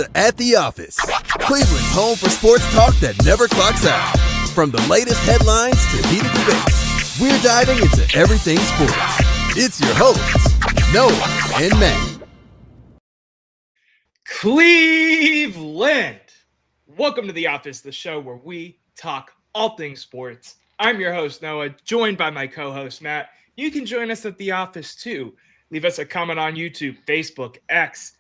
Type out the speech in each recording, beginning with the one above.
to At the Office, Cleveland's home for sports talk that never clocks out. From the latest headlines to heated debates, we're diving into everything sports. It's your hosts, Noah and Matt. Cleveland! Welcome to The Office, the show where we talk all things sports. I'm your host, Noah, joined by my co-host, Matt. You can join us at The Office, too. Leave us a comment on YouTube, Facebook, X,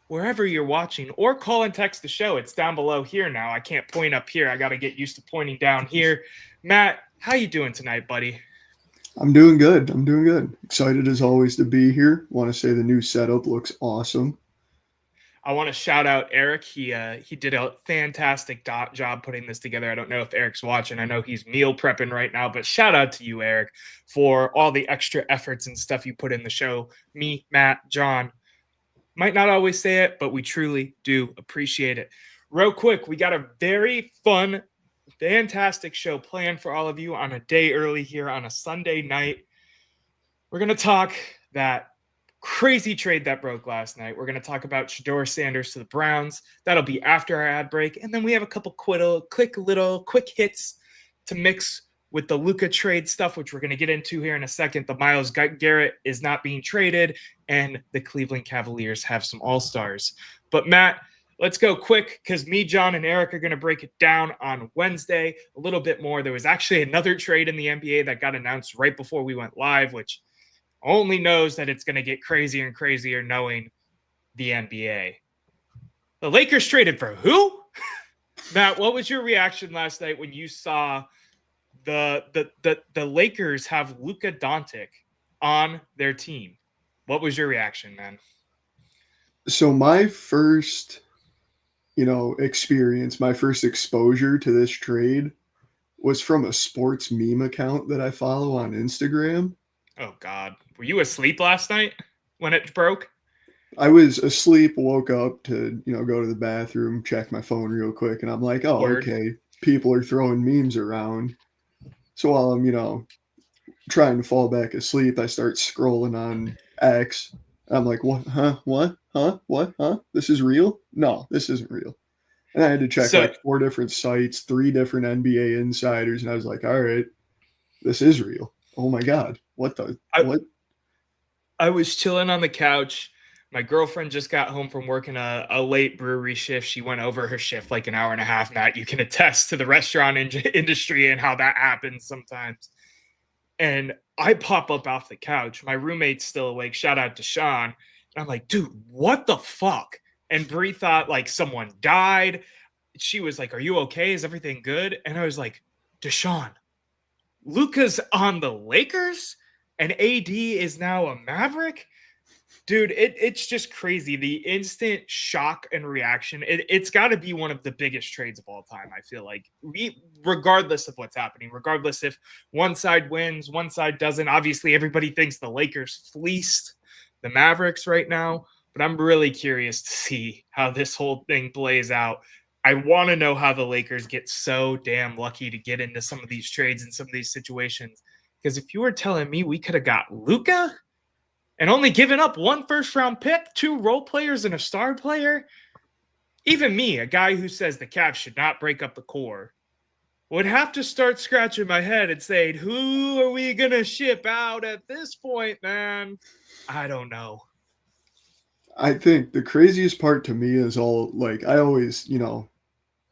wherever you're watching, or call and text the show. It's down below here now. I can't point up here. I got to get used to pointing down here. Matt, how you doing tonight, buddy? I'm doing good. Excited as always to be here. Want to say the new setup looks awesome. I want to shout out Eric. He did a fantastic job putting this together. I don't know if Eric's watching. I know he's meal prepping right now, but shout out to you, Eric, for all the extra efforts and stuff you put in the show. Me, Matt, John, might not always say it, but we truly do appreciate it. Real quick, we got a very fun, fantastic show planned for all of you on a day early here on a Sunday night. We're going to talk that crazy trade that broke last night. We're going to talk about Shedeur Sanders to the Browns. That'll be after our ad break. And then we have a couple quick hits to mix with the Luka trade stuff, which we're going to get into here in a second. The Myles Garrett is not being traded, and the Cleveland Cavaliers have some all-stars. But Matt, let's go quick because me, John, and Eric are going to break it down on Wednesday a little bit more. There was actually another trade in the NBA that got announced right before we went live, which only knows that it's going to get crazier and crazier knowing the NBA. The Lakers traded for who? Matt, what was your reaction last night when you saw the Lakers have Luka Doncic on their team? What was your reaction, man? So my first, experience, my first exposure to this trade was from a sports meme account that I follow on Instagram. Oh, God. Were you asleep last night when it broke? I was asleep, woke up to, go to the bathroom, check my phone real quick, and I'm like, oh, Word. Okay, people are throwing memes around. So while I'm, trying to fall back asleep, I start scrolling on X. I'm like, what? Huh? What? Huh? What? Huh? This is real? No, this isn't real. And I had to check like 4 different sites, 3 different NBA insiders, and I was like, all right, this is real. Oh my God. What? I was chilling on the couch. My girlfriend just got home from working a late brewery shift. She went over her shift like an hour and a half. Matt, you can attest to the restaurant industry and how that happens sometimes. And I pop up off the couch. My roommate's still awake. Shout out to Sean. And I'm like, dude, what the fuck? And Bree thought like someone died. She was like, are you okay? Is everything good? And I was like, Deshaun, Luka's on the Lakers and AD is now a Maverick? Dude, it's just crazy. The instant shock and reaction. It's got to be one of the biggest trades of all time, I feel like. Regardless of what's happening, regardless if one side wins, one side doesn't. Obviously, everybody thinks the Lakers fleeced the Mavericks right now, but I'm really curious to see how this whole thing plays out. I want to know how the Lakers get so damn lucky to get into some of these trades and some of these situations. Because if you were telling me we could have got Luka and only given up 1 first-round pick, 2 role players, and a star player, even me, a guy who says the Cavs should not break up the core, would have to start scratching my head and saying, who are we going to ship out at this point, man? I don't know. I think the craziest part to me is all, like, I always,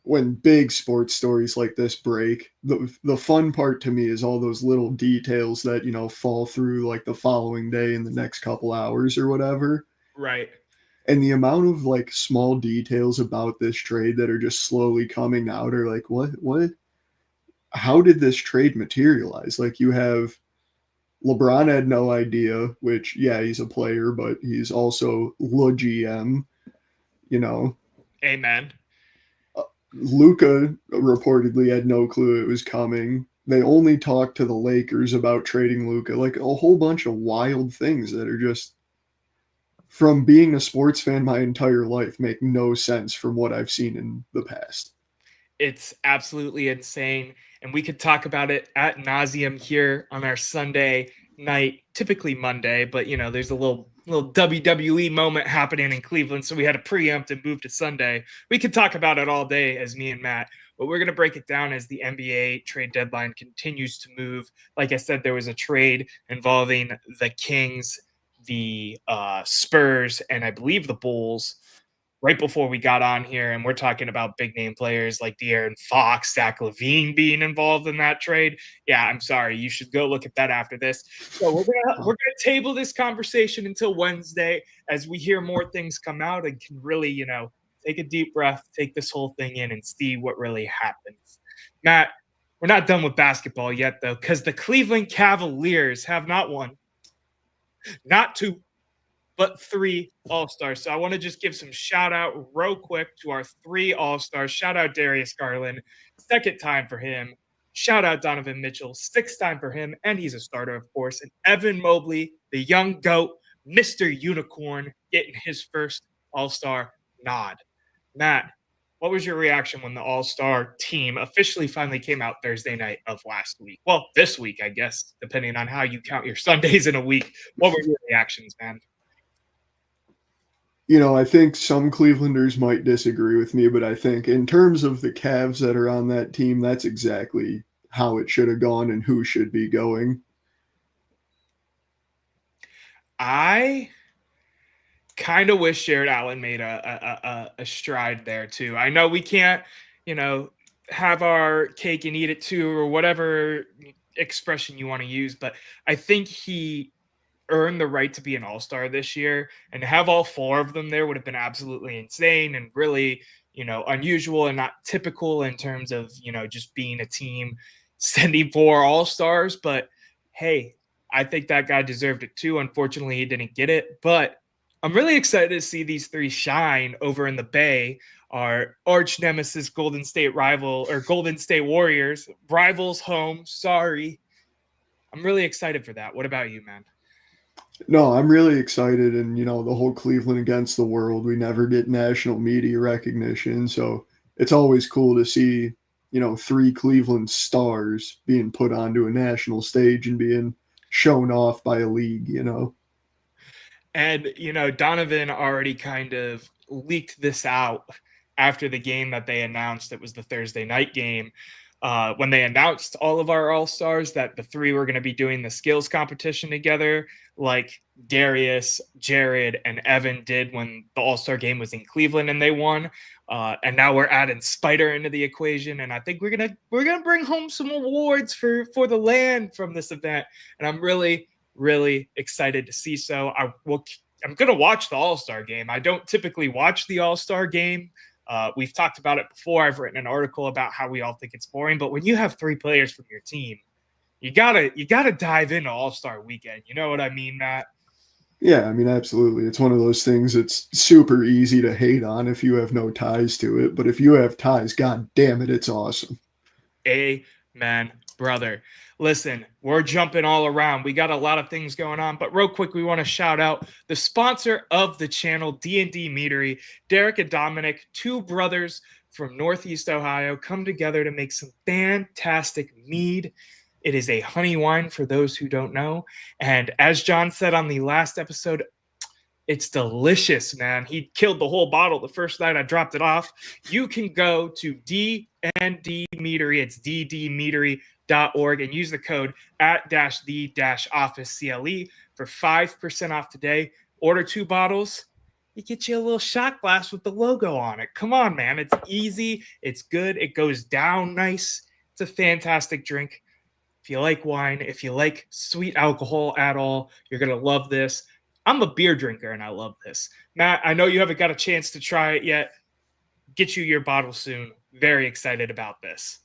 when big sports stories like this break, the fun part to me is all those little details that, fall through like the following day in the next couple hours or whatever. Right. And the amount of like small details about this trade that are just slowly coming out are like, what, how did this trade materialize? Like you have LeBron had no idea, which, yeah, he's a player, but he's also the GM, Amen. Luka reportedly had no clue it was coming. They only talked to the Lakers about trading Luka. Like a whole bunch of wild things that are just, from being a sports fan my entire life, make no sense from what I've seen in the past. It's absolutely insane. And we could talk about it ad nauseum here on our Sunday night, typically Monday, but there's a little WWE moment happening in Cleveland, so we had to preempt and move to Sunday. We could talk about it all day as me and Matt, but we're going to break it down as the NBA trade deadline continues to move. Like I said, there was a trade involving the Kings, the Spurs, and I believe the Bulls right before we got on here, and we're talking about big name players like De'Aaron Fox, Zach LaVine being involved in that trade. Yeah, I'm sorry. You should go look at that after this. So we're gonna table this conversation until Wednesday as we hear more things come out and can really, take a deep breath, take this whole thing in, and see what really happens. Matt, we're not done with basketball yet, though, because the Cleveland Cavaliers have not one, not two, but 3 All-Stars. So I want to just give some shout out real quick to our 3 All-Stars. Shout out Darius Garland, 2nd time for him. Shout out Donovan Mitchell, 6th time for him, and he's a starter, of course. And Evan Mobley, the young GOAT, Mr. Unicorn, getting his first All-Star nod. Matt, what was your reaction when the All-Star team officially finally came out Thursday night of last week? Well, this week, I guess, depending on how you count your Sundays in a week. What were your reactions, man? I think some Clevelanders might disagree with me, but I think in terms of the Cavs that are on that team, that's exactly how it should have gone and who should be going. I kind of wish Jared Allen made a stride there too. I know we can't, have our cake and eat it too, or whatever expression you want to use, but I think he earned the right to be an all-star this year, and to have all 4 of them there would have been absolutely insane and really, unusual and not typical in terms of, just being a team sending 4 all-stars. But hey, I think that guy deserved it too. Unfortunately, he didn't get it, but I'm really excited to see these 3 shine over in the Bay. Our arch nemesis Golden State rival, or Golden State Warriors, rivals home. Sorry. I'm really excited for that. What about you, man? No, I'm really excited. And, the whole Cleveland against the world, we never get national media recognition. So it's always cool to see, 3 Cleveland stars being put onto a national stage and being shown off by a league, And, Donovan already kind of leaked this out after the game that they announced. It was the Thursday night game. When they announced all of our all-stars that the 3 were going to be doing the skills competition together, like Darius, Jared, and Evan did when the all-star game was in Cleveland and they won. And now we're adding Spider into the equation, and I think we're gonna bring home some awards for the land from this event. And I'm really, really excited to see so. I'm gonna watch the all-star game. I don't typically watch the all-star game. We've talked about it before. I've written an article about how we all think it's boring, but when you have 3 players from your team, you gotta dive into All-Star Weekend. You know what I mean, Matt? Yeah, I mean, absolutely. It's one of those things that's super easy to hate on if you have no ties to it, but if you have ties, god damn it, it's awesome. Amen, brother. Listen, we're jumping all around. We got a lot of things going on, but real quick, we want to shout out the sponsor of the channel, D&D Meadery. Derek and Dominic, 2 brothers from Northeast Ohio, come together to make some fantastic mead. It is a honey wine for those who don't know. And as John said on the last episode, it's delicious, man. He killed the whole bottle the first night I dropped it off. You can go to D&D Meadery. It's ddmeadery.org and use the code @the-office-CLE for 5% off today. Order 2 bottles. You get you a little shot glass with the logo on it. Come on, man. It's easy. It's good. It goes down nice. It's a fantastic drink. If you like wine, if you like sweet alcohol at all, you're going to love this. I'm a beer drinker and I love this. Matt, I know you haven't got a chance to try it yet. Get you your bottle soon. Very excited about this.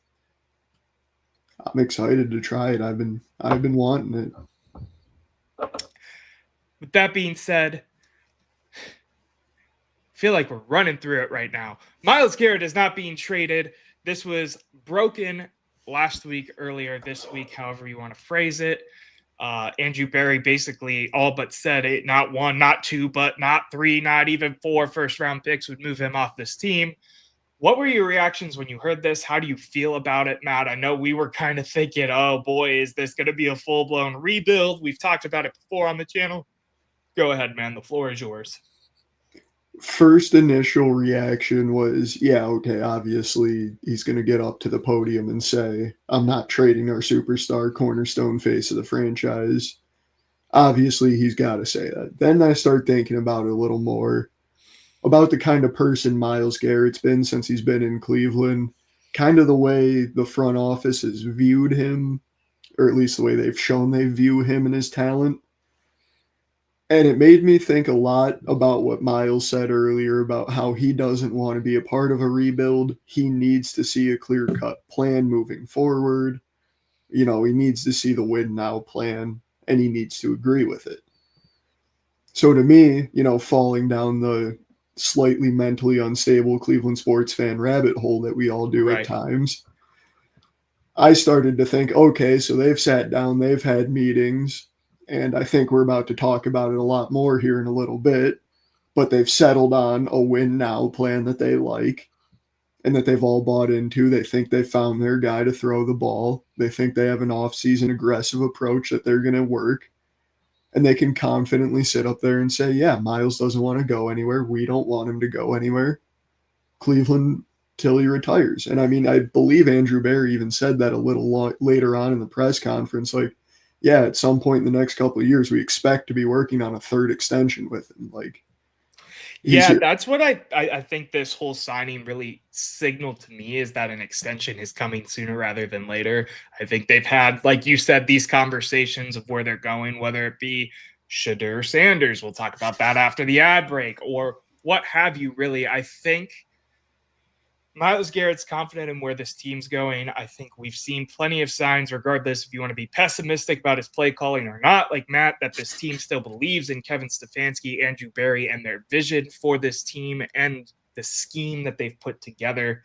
I'm excited to try it. I've been wanting it. With that being said, I feel like we're running through it right now. Myles Garrett is not being traded. This was broken last week, earlier this week, however you want to phrase it. Andrew Berry basically all but said it, not 1, not 2, but not 3, not even 4 first-round picks would move him off this team. What were your reactions when you heard this? How do you feel about it, Matt? I know we were kind of thinking, oh boy, is this going to be a full-blown rebuild? We've talked about it before on the channel. Go ahead, man. The floor is yours. First initial reaction was, yeah, okay, obviously he's going to get up to the podium and say, I'm not trading our superstar cornerstone face of the franchise. Obviously, he's got to say that. Then I start thinking about it a little more, about the kind of person Myles Garrett's been since he's been in Cleveland, kind of the way the front office has viewed him, or at least the way they've shown they view him and his talent. And it made me think a lot about what Myles said earlier about how he doesn't want to be a part of a rebuild. He needs to see a clear cut plan moving forward. You know, he needs to see the win now plan and he needs to agree with it. So to me, you know, falling down the slightly mentally unstable Cleveland sports fan rabbit hole that we all do at times, I started to think, okay, so they've sat down, they've had meetings, and I think we're about to talk about it a lot more here in a little bit, but they've settled on a win now plan that they like and that they've all bought into. They think they found their guy to throw the ball. They think they have an off-season aggressive approach that they're going to work. And they can confidently sit up there and say, yeah, Myles doesn't want to go anywhere. We don't want him to go anywhere. Cleveland till he retires. And I mean, I believe Andrew Berry even said that a little later on in the press conference, like, yeah, at some point in the next couple of years, we expect to be working on a third extension with him. Like, yeah, that's what I think this whole signing really signaled to me, is that an extension is coming sooner rather than later. I think they've had, like you said, these conversations of where they're going, whether it be Shedeur Sanders, we'll talk about that after the ad break, or what have you, really. I think Myles Garrett's confident in where this team's going. I think we've seen plenty of signs, regardless if you want to be pessimistic about his play calling or not, like Matt, that this team still believes in Kevin Stefanski, Andrew Berry, and their vision for this team and the scheme that they've put together.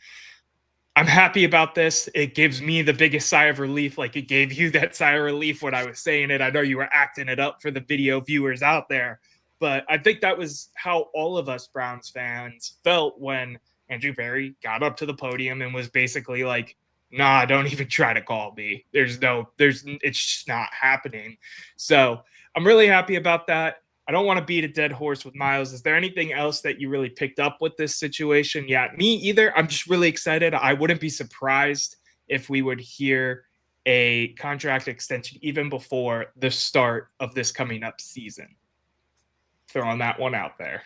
I'm happy about this. It gives me the biggest sigh of relief, like it gave you that sigh of relief when I was saying it. I know you were acting it up for the video viewers out there, but I think that was how all of us Browns fans felt when Andrew Berry got up to the podium and was basically like, nah, don't even try to call me. It's just not happening. So I'm really happy about that. I don't want to beat a dead horse with Myles. Is there anything else that you really picked up with this situation? Yeah, me either. I'm just really excited. I wouldn't be surprised if we would hear a contract extension even before the start of this coming up season. Throwing that one out there.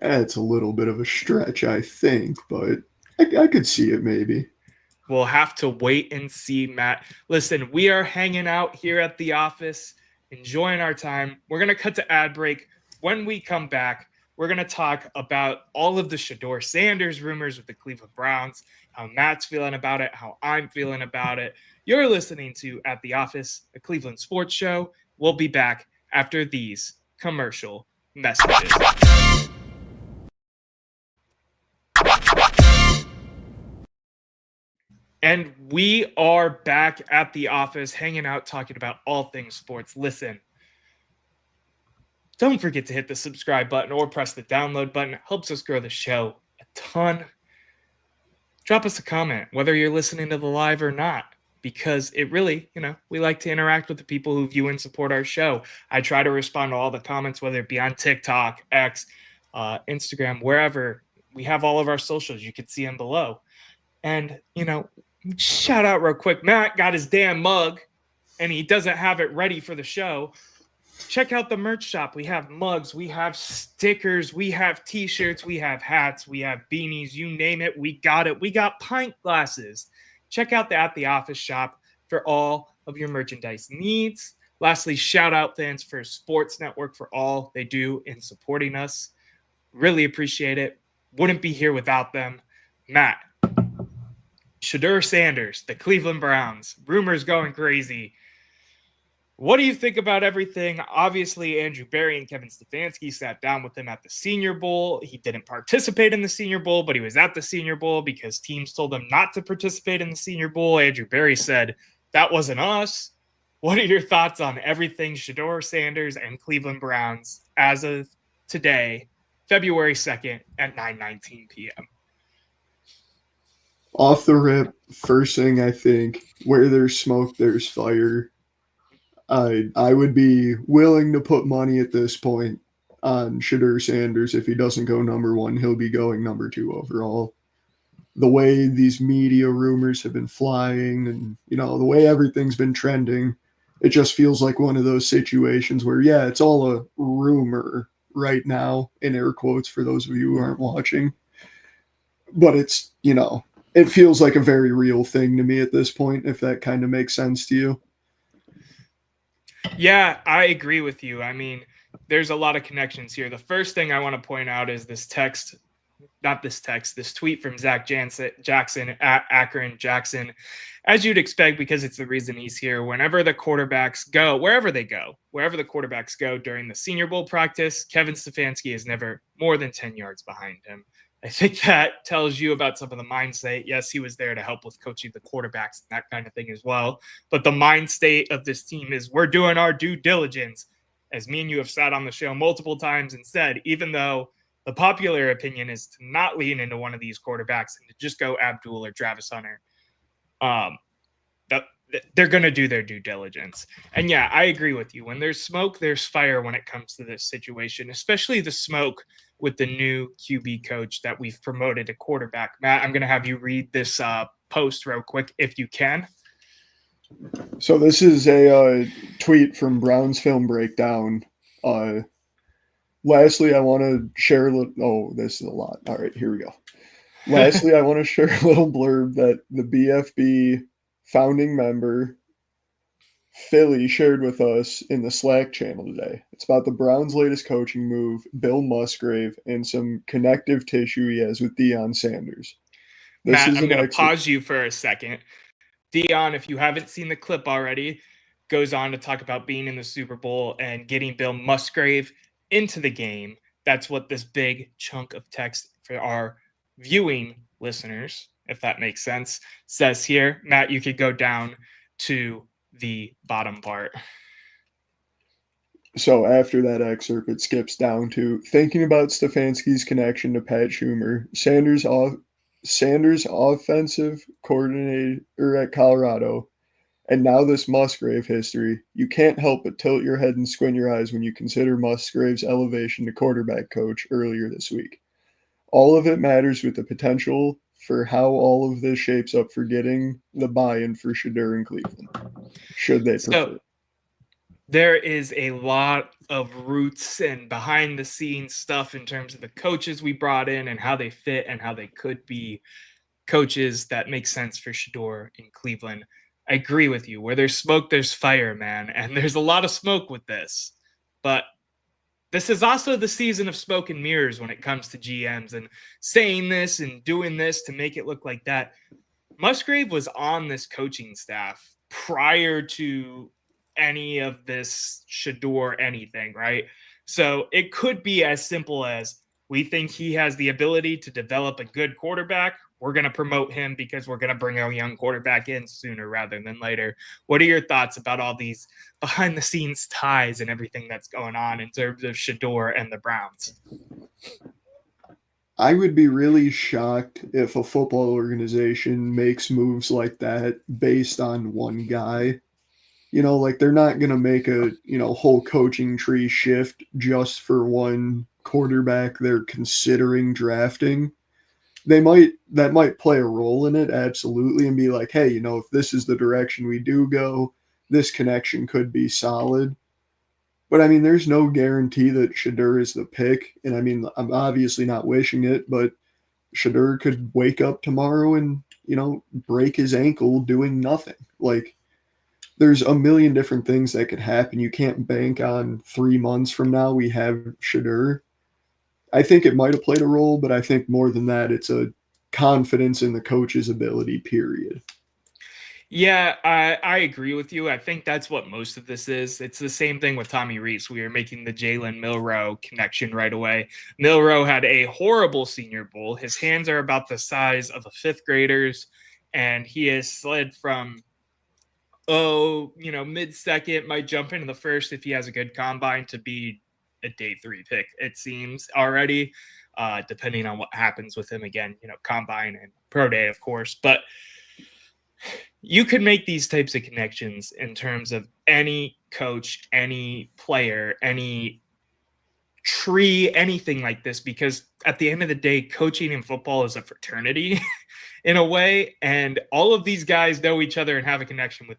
It's a little bit of a stretch, I think, but I could see it maybe. We'll have to wait and see, Matt. Listen, we are hanging out here at the office, enjoying our time. We're going to cut to ad break. When we come back, we're going to talk about all of the Shedeur Sanders rumors with the Cleveland Browns, how Matt's feeling about it, how I'm feeling about it. You're listening to At the Office, a Cleveland sports show. We'll be back after these commercial messages. And we are back at the office, hanging out, talking about all things sports. Listen, don't forget to hit the subscribe button or press the download button. It helps us grow the show a ton. Drop us a comment, whether you're listening to the live or not, because it really, we like to interact with the people who view and support our show. I try to respond to all the comments, whether it be on TikTok, X, Instagram, wherever. We have all of our socials. You can see them below. And, shout out real quick. Matt got his damn mug and he doesn't have it ready for the show. Check out the merch shop. We have mugs, we have stickers, we have t-shirts, we have hats, we have beanies, you name it, we got it. We got pint glasses. Check out the At the Office shop for all of your merchandise needs. Lastly, shout out Fans First Sports Network for all they do in supporting us. Really appreciate it. Wouldn't be here without them. Matt, Shedeur Sanders, the Cleveland Browns, rumors going crazy. What do you think about everything? Obviously, Andrew Berry and Kevin Stefanski sat down with him at the Senior Bowl. He didn't participate in the Senior Bowl, but he was at the Senior Bowl because teams told him not to participate in the Senior Bowl. Andrew Berry said, that wasn't us. What are your thoughts on everything Shedeur Sanders and Cleveland Browns as of today, February 2nd at 9:19 p.m.? Off the rip, first thing I think, where there's smoke, there's fire. I would be willing to put money at this point on Shedeur Sanders. If he doesn't go number one, he'll be going number two overall. The way these media rumors have been flying and, the way everything's been trending, it just feels like one of those situations where, yeah, it's all a rumor right now, in air quotes for those of you who aren't watching. But it's, it feels like a very real thing to me at this point, if that kind of makes sense to you. Yeah, I agree with you. I mean, there's a lot of connections here. The first thing I want to point out is this tweet from Zach Jackson at Akron Jackson, as you'd expect, because it's the reason he's here. Whenever the quarterbacks go, wherever the quarterbacks go during the Senior Bowl practice, Kevin Stefanski is never more than 10 yards behind him. I think that tells you about some of the mind state. Yes, he was there to help with coaching the quarterbacks and that kind of thing as well. But the mind state of this team is we're doing our due diligence. As me and you have sat on the show multiple times and said, even though the popular opinion is to not lean into one of these quarterbacks and to just go Abdul or Travis Hunter, they're going to do their due diligence. And yeah, I agree with you. When there's smoke, there's fire when it comes to this situation, especially the smoke with the new QB coach that we've promoted to quarterback. Matt, I'm going to have you read this post real quick if you can. So this is a tweet from Brown's Film Breakdown. Lastly, I want to share a little. Oh, this is a lot. All right, here we go. Lastly, I want to share a little blurb that the BFB founding member, Philly, shared with us in the Slack channel today. It's about the Browns' latest coaching move, Bill Musgrave, and some connective tissue he has with Deion Sanders. Matt, I'm going to pause you for a second. Deion, if you haven't seen the clip already, goes on to talk about being in the Super Bowl and getting Bill Musgrave into the game. That's what this big chunk of text for our viewing listeners, if that makes sense, says here. Matt, you could go down to the bottom part. So after that excerpt, it skips down to thinking about Stefanski's connection to Pat Schumer, Sanders offensive coordinator at Colorado, and now this Musgrave history. You can't help but tilt your head and squint your eyes when you consider Musgrave's elevation to quarterback coach earlier this week. All of it matters with the potential for how all of this shapes up for getting the buy-in for Shedeur in Cleveland, should they prefer. There is a lot of roots and behind the scenes stuff in terms of the coaches we brought in and how they fit and how they could be coaches that make sense for Shedeur in Cleveland. I agree with you. Where there's smoke, there's fire, man. And there's a lot of smoke with this. But this is also the season of smoke and mirrors when it comes to GMs and saying this and doing this to make it look like that. Musgrave was on this coaching staff prior to any of this Shedeur anything, right? So it could be as simple as we think he has the ability to develop a good quarterback. We're going to promote him because we're going to bring a young quarterback in sooner rather than later. What are your thoughts about all these behind the scenes ties and everything that's going on in terms of Shedeur and the Browns? I would be really shocked if a football organization makes moves like that based on one guy. Like they're not going to make a, whole coaching tree shift just for one quarterback they're considering drafting. That might play a role in it, absolutely, and be like, hey, if this is the direction we do go, this connection could be solid. But I mean, there's no guarantee that Shedeur is the pick. And I mean, I'm obviously not wishing it, but Shedeur could wake up tomorrow and, break his ankle doing nothing. Like, there's a million different things that could happen. You can't bank on 3 months from now we have Shedeur. I think it might have played a role, but I think more than that, it's a confidence in the coach's ability, period. Yeah, I agree with you. I think that's what most of this is. It's the same thing with Tommy Rees. We are making the Jalen Milroe connection right away. Milroe had a horrible Senior Bowl. His hands are about the size of a fifth grader's, and he has slid from, mid-second, might jump into the first if he has a good combine, to be a day 3 pick, it seems, already. depending on what happens with him again, combine and pro day, of course. But you could make these types of connections in terms of any coach, any player, any tree, anything like this, because at the end of the day, coaching in football is a fraternity in a way. And all of these guys know each other and have a connection with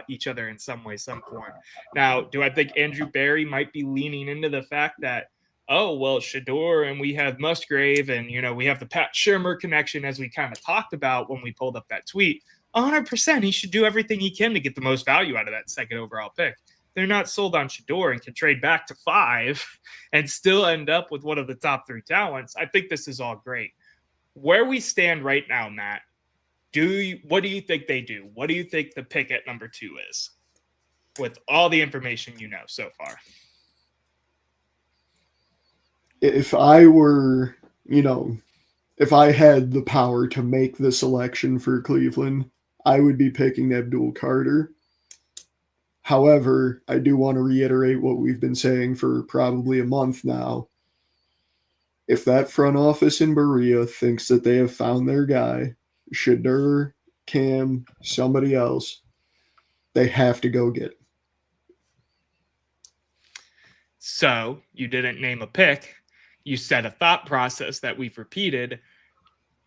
each other in some way, some form. Now, do I think Andrew Berry might be leaning into the fact that, oh, well, Shedeur and we have Musgrave and, we have the Pat Shurmur connection, as we kind of talked about when we pulled up that tweet? 100%. He should do everything he can to get the most value out of that second overall pick. They're not sold on Shedeur and can trade back to 5 and still end up with one of the top 3 talents. I think this is all great. Where we stand right now, Matt, what do you think they do? What do you think the pick at number 2 is with all the information you know so far? If I were, if I had the power to make the selection for Cleveland, I would be picking Abdul Carter. However, I do want to reiterate what we've been saying for probably a month now. If that front office in Berea thinks that they have found their guy, Shedeur, Cam, somebody else, they have to go get it. So you didn't name a pick. You said a thought process that we've repeated.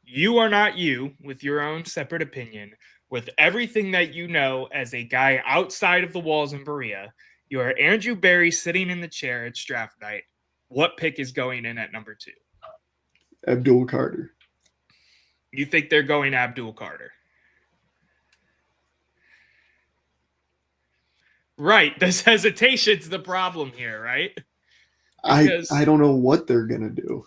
You are not you with your own separate opinion. With everything that you know as a guy outside of the walls in Berea, you are Andrew Berry sitting in the chair at draft night. What pick is going in at number 2? Abdul Carter. You think they're going Abdul Carter? Right. This hesitation's the problem here, right? Because I don't know what they're going to do.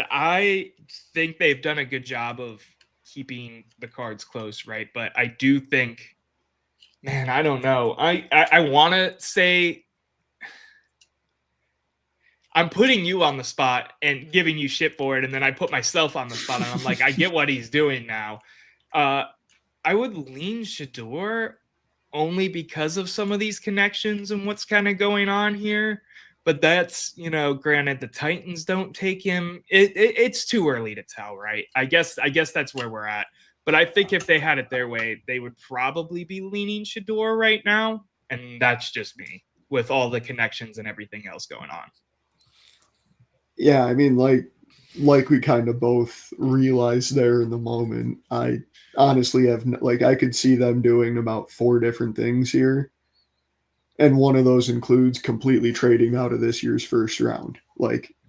I think they've done a good job of keeping the cards close, right? But I do think, man, I don't know. I want to say, I'm putting you on the spot and giving you shit for it, and then I put myself on the spot, and I'm like, I get what he's doing now. I would lean Shedeur only because of some of these connections and what's kind of going on here. But that's, granted, the Titans don't take him. It's too early to tell, right? I guess that's where we're at. But I think if they had it their way, they would probably be leaning Shedeur right now. And that's just me with all the connections and everything else going on. Yeah, I mean, like we kind of both realized there in the moment, I honestly have, I could see them doing about 4 different things here. And one of those includes completely trading out of this year's first round.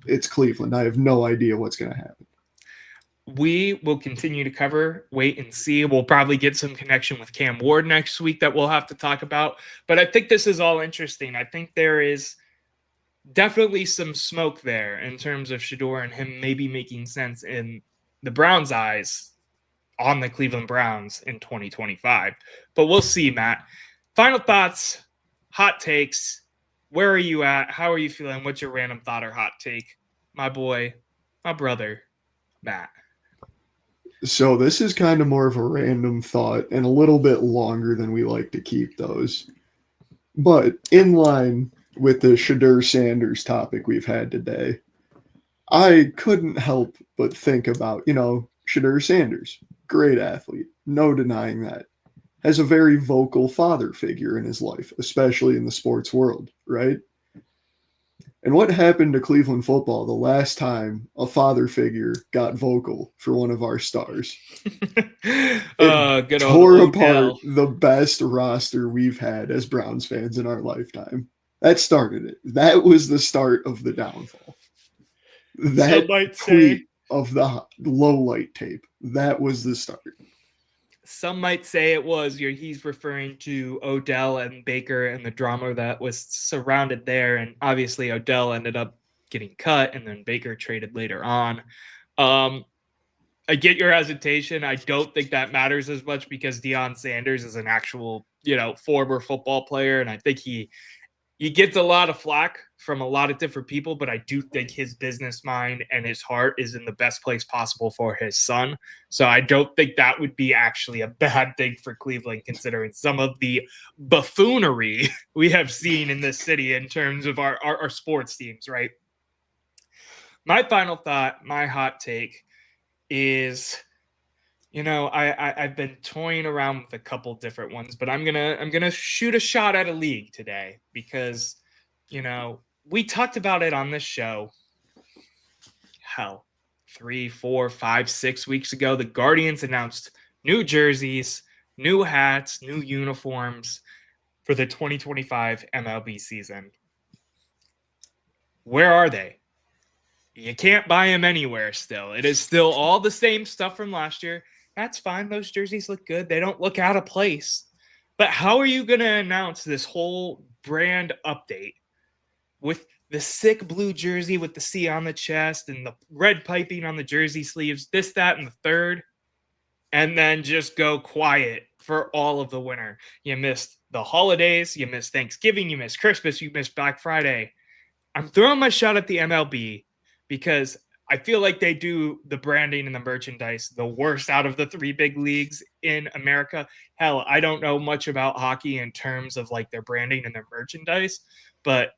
It's Cleveland. I have no idea what's going to happen. We will continue to cover, wait and see. We'll probably get some connection with Cam Ward next week that we'll have to talk about. But I think this is all interesting. I think there is definitely some smoke there in terms of Shedeur and him maybe making sense in the Browns' eyes on the Cleveland Browns in 2025. But we'll see, Matt. Final thoughts. Hot takes. Where are you at? How are you feeling? What's your random thought or hot take? My boy, my brother, Matt. So this is kind of more of a random thought and a little bit longer than we like to keep those. But in line with the Shedeur Sanders topic we've had today, I couldn't help but think about, Shedeur Sanders, great athlete, no denying that. Has a very vocal father figure in his life, especially in the sports world, right? And what happened to Cleveland football the last time a father figure got vocal for one of our stars? It tore apart the best roster we've had as Browns fans in our lifetime. That started it. That was the start of the downfall. That tweet of the low light tape, that was the start. Some might say he's referring to Odell and Baker and the drama that was surrounded there. And obviously Odell ended up getting cut and then Baker traded later on. I get your hesitation. I don't think that matters as much because Deion Sanders is an actual, former football player. And I think he gets a lot of flack from a lot of different people, but I do think his business mind and his heart is in the best place possible for his son. So I don't think that would be actually a bad thing for Cleveland, considering some of the buffoonery we have seen in this city in terms of our sports teams, right? My final thought, my hot take is, I've been toying around with a couple different ones, but I'm gonna shoot a shot at a league today because, we talked about it on this show. Hell, 3, 4, 5, 6 weeks ago, the Guardians announced new jerseys, new hats, new uniforms for the 2025 MLB season. Where are they? You can't buy them anywhere still. It is still all the same stuff from last year. That's fine. Those jerseys look good. They don't look out of place. But how are you going to announce this whole brand update with the sick blue jersey with the C on the chest and the red piping on the jersey sleeves, this, that, and the third, and then just go quiet for all of the winter? You missed the holidays. You missed Thanksgiving. You missed Christmas. You missed Black Friday. I'm throwing my shot at the MLB because I feel like they do the branding and the merchandise the worst out of the 3 big leagues in America. Hell, I don't know much about hockey in terms of like their branding and their merchandise, but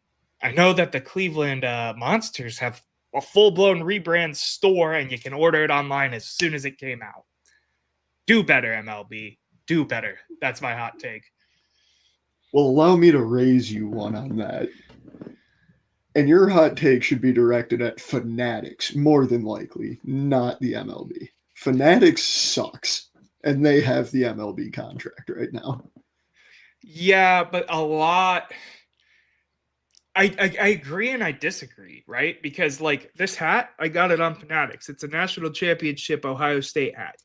I know that the Cleveland Monsters have a full-blown rebrand store and you can order it online as soon as it came out. Do better, MLB. Do better. That's my hot take. Well, allow me to raise you one on that. And your hot take should be directed at Fanatics, more than likely, not the MLB. Fanatics sucks, and they have the MLB contract right now. Yeah, but a lot... I agree and I disagree, right? Because, like, this hat, I got it on Fanatics. It's a national championship Ohio State hat.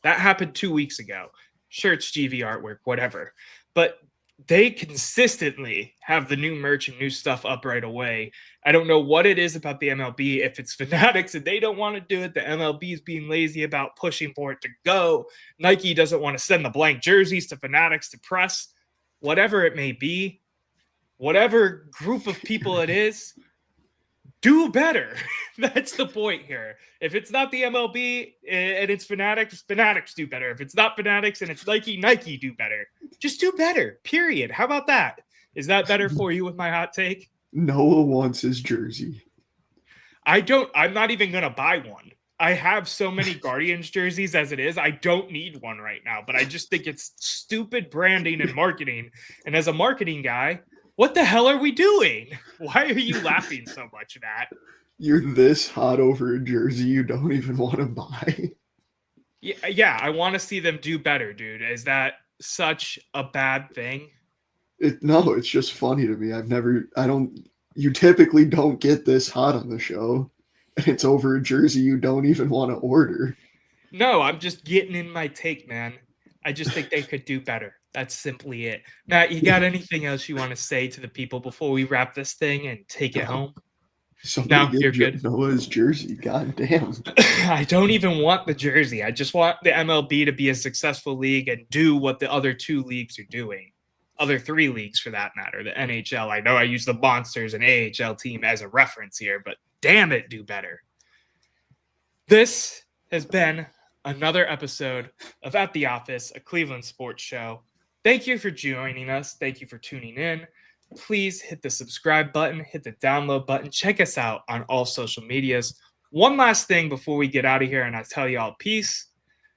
That happened 2 weeks ago. Sure, it's GV artwork, whatever. But they consistently have the new merch and new stuff up right away. I don't know what it is about the MLB. If it's Fanatics and they don't want to do it, the MLB is being lazy about pushing for it to go. Nike doesn't want to send the blank jerseys to Fanatics to press. Whatever it may be, whatever group of people it is, do better. That's the point here. If it's not the MLB and it's Fanatics, Fanatics do better. If it's not Fanatics and it's Nike, Nike do better. Just do better, period. How about that? Is that better for you with my hot take? Noah wants his jersey. I'm not even going to buy one. I have so many Guardians jerseys as it is. I don't need one right now, but I just think it's stupid branding and marketing. And as a marketing guy, what the hell are we doing? Why are you laughing so much, Matt? You're this hot over a jersey you don't even want to buy. Yeah, I want to see them do better, dude. Is that such a bad thing? No, it's just funny to me. You typically don't get this hot on the show. And it's over a jersey you don't even want to order. No, I'm just getting in my take, man. I just think they could do better. That's simply it. Matt, you got anything else you want to say to the people before we wrap this thing and take it home? Somebody No, you're good. Noah's jersey. God damn. I don't even want the jersey. I just want the MLB to be a successful league and do what the other 2 leagues are doing. Other 3 leagues, for that matter. The NHL. I know I use the Monsters and AHL team as a reference here, but damn it, do better. This has been another episode of At the Office, a Cleveland sports show. Thank you for joining us. Thank you for tuning in. Please hit the subscribe button, hit the download button. Check us out on all social medias. One last thing before we get out of here and I tell y'all peace.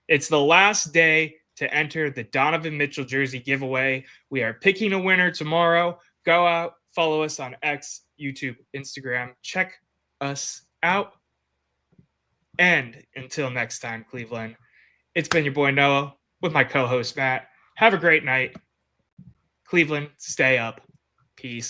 It's the last day to enter the Donovan Mitchell jersey giveaway. We are picking a winner tomorrow. Go out, follow us on X, YouTube, Instagram. Check us out. And until next time, Cleveland, it's been your boy Noah with my co-host Matt. Have a great night. Cleveland, stay up. Peace.